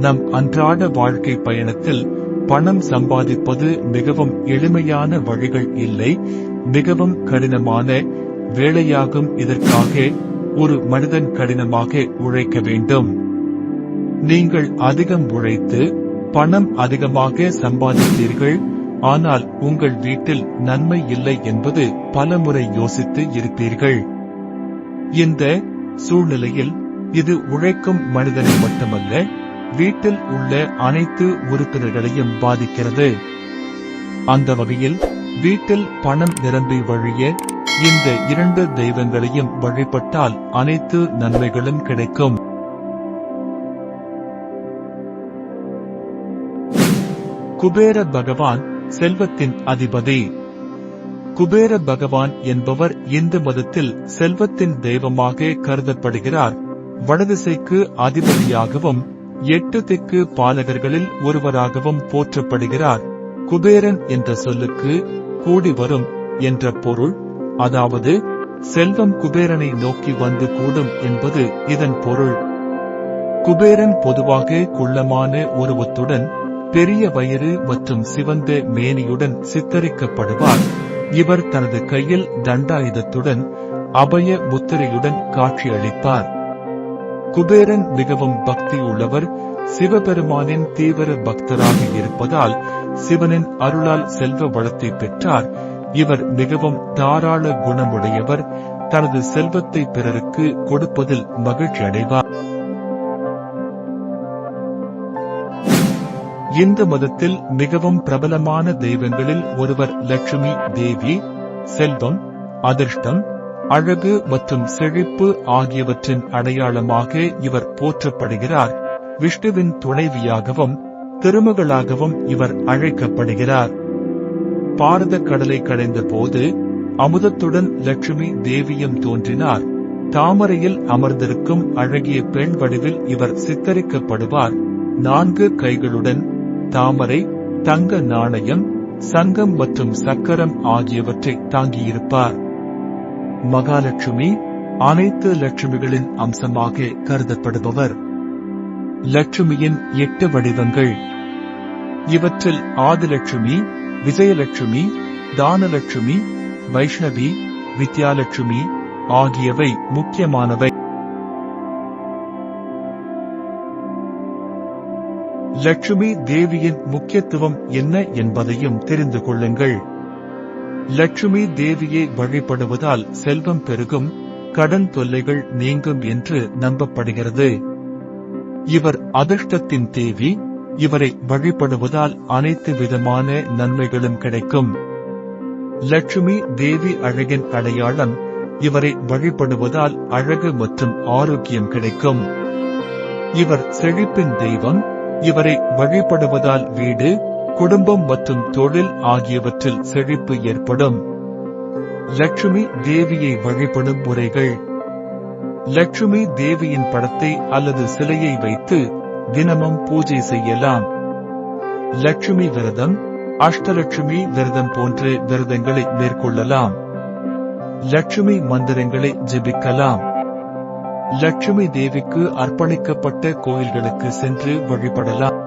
நம் அன்றாட வாழ்க்கை பயணத்தில் பணம் சம்பாதிப்பது மிகவும் எளிமையான வழிகள் இல்லை, மிகவும் கடினமான வேலையாகும். இதற்காக ஒரு மனிதன் கடினமாக உழைக்க வேண்டும். நீங்கள் அதிகம் உழைத்து பணம் அதிகமாக சம்பாதித்தீர்கள், ஆனால் உங்கள் வீட்டில் நன்மை இல்லை என்பது பலமுறை யோசித்து இருப்பீர்கள். இந்த சூழ்நிலையில் இது உழைக்கும் மனிதனை மட்டுமல்ல, வீட்டில் உள்ள அனைத்து உறுப்பினர்களையும் பாதிக்கிறது. அந்த வகையில் வீட்டில் பணம் நிரம்பி வழிய இந்த 2 தெய்வங்களையும் வழிபட்டால் அனைத்து நன்மைகளும் கிடைக்கும். குபேர பகவான் செல்வத்தின் அதிபதி. குபேர பகவான் என்பவர் இந்து மதத்தில் செல்வத்தின் தெய்வமாக கருதப்படுகிறார். வடதிசைக்கு அதிபதியாகவும் 8 திக்கு பாலகர்களில் ஒருவராகவும் போற்றப்படுகிறார். குபேரன் என்ற சொல்லுக்கு கூடி வரும் என்ற பொருள், அதாவது செல்வம் குபேரனை நோக்கி வந்து கூடும் என்பது இதன் பொருள். குபேரன் பொதுவாக குள்ளமான உருவத்துடன் பெரிய வயிறு மற்றும் சிவந்த மேனியுடன் சித்தரிக்கப்படுவார். இவர் தனது கையில் தண்டாயுதத்துடன் அபய முத்திரையுடன் காட்சியளிப்பார். குபேரன் மிகவும் பக்தி உள்ளவர். சிவபெருமானின் தீவிர பக்தராக இருப்பதால் சிவனின் அருளால் செல்வ வளத்தை பெற்றார். இவர் மிகவும் தாராள குணமுடையவர். தனது செல்வத்தை பிறருக்கு கொடுப்பதில் மகிழ்ச்சி அடைவார். இந்து மதத்தில் மிகவும் பிரபலமான தெய்வங்களில் ஒருவர் லட்சுமி தேவி. செல்வம், அதிர்ஷ்டம், அழகு மற்றும் செழிப்பு ஆகியவற்றின் அடையாளமாக இவர் போற்றப்படுகிறார். விஷ்ணுவின் துணைவியாகவும் திருமகளாகவும் இவர் அழைக்கப்படுகிறார். பாரத கடலை கடைந்த போது அமுதத்துடன் லட்சுமி தேவியும் தோன்றினார். தாமரையில் அமர்ந்திருக்கும் அழகிய பெண் வடிவில் இவர் சித்தரிக்கப்படுவார். 4 கைகளுடன் தாமரை, தங்க நாணயம், சங்கம் மற்றும் சக்கரம் ஆகியவற்றை தாங்கியிருப்பார். மகாலட்சுமி அனைத்து லட்சுமிகளின் அம்சமாக கருதப்படுபவர். லட்சுமியின் 8 வடிவங்கள். இவற்றில் ஆதிலட்சுமி, விஜயலட்சுமி, தானலட்சுமி, வைஷ்ணவி, வித்யாலட்சுமி ஆகியவை முக்கியமானவை. லட்சுமி தேவியின் முக்கியத்துவம் என்ன என்பதையும் தெரிந்து கொள்ளுங்கள். லட்சுமி தேவியை வழிபடுவதால் செல்வம் பெருகும், கடன் தொல்லைகள் நீங்கும் என்று நம்பப்படுகிறது. இவர் அதிர்ஷ்டத்தின் தேவி. இவரை வழிபடுவதால் அனைத்து விதமான நன்மைகளும் கிடைக்கும். லட்சுமி தேவி அழகின் அடையாளம். இவரை வழிபடுவதால் அழகு மற்றும் ஆரோக்கியம் கிடைக்கும். இவர் செழிப்பின் தெய்வம். இவரை வழிபடுவதால் வீடு, குடும்பம் மற்றும் தொழில் ஆகியவற்றில் செழிப்பு ஏற்படும். லட்சுமி தேவியை வழிபடும் முறைகள். லட்சுமி தேவியின் படத்தை அல்லது சிலையை வைத்து தினமும் பூஜை செய்யலாம். லட்சுமி விரதம், அஷ்டலட்சுமி விரதம் போன்ற விரதங்களை மேற்கொள்ளலாம். லட்சுமி மந்திரங்களை ஜெபிக்கலாம். லட்சுமி தேவிக்கு அர்ப்பணிக்கப்பட்ட கோயில்களுக்கு சென்று வழிபடலாம்.